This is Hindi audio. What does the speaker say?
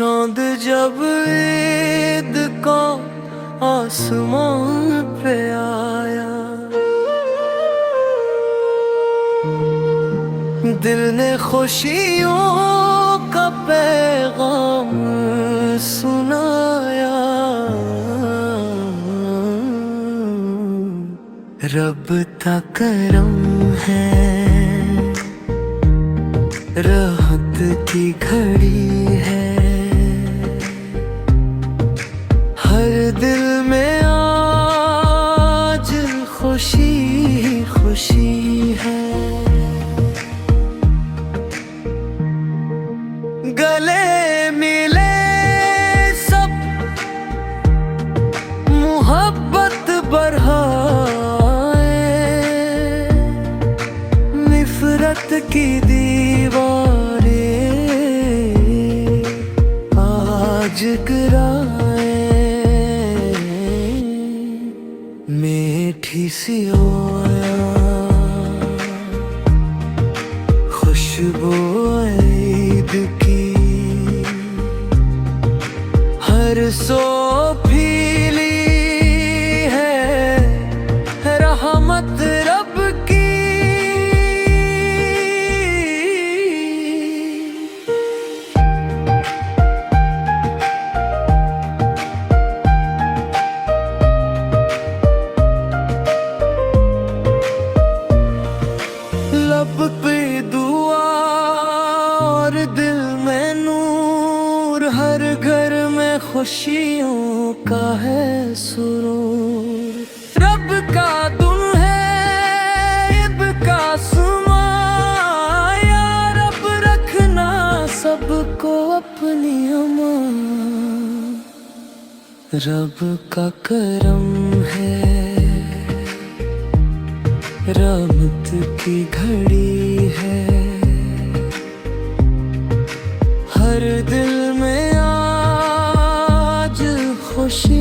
चांद जब ईद का आसमान पे आया, दिल ने खुशियों का पैगाम सुनाया। रब का करम है, राहत की घड़ी है, हर दिल में आज खुशी खुशी है। गले मिले सब मोहब्बत बढ़ाए, निफरत की दीवारें आज गिराए। मीठी सी ओया खुशबू ईद की, हर सो फीली है रहमत रब की। लब पे दुआ और दिल में नूर, हर घर में खुशियों का है सुरूर। रब का दुल है ईद का सुमा, या रब रखना सबको अपनी अमान। रब का करम है, रहमत की घड़ी है, हर दिल में आज खुशी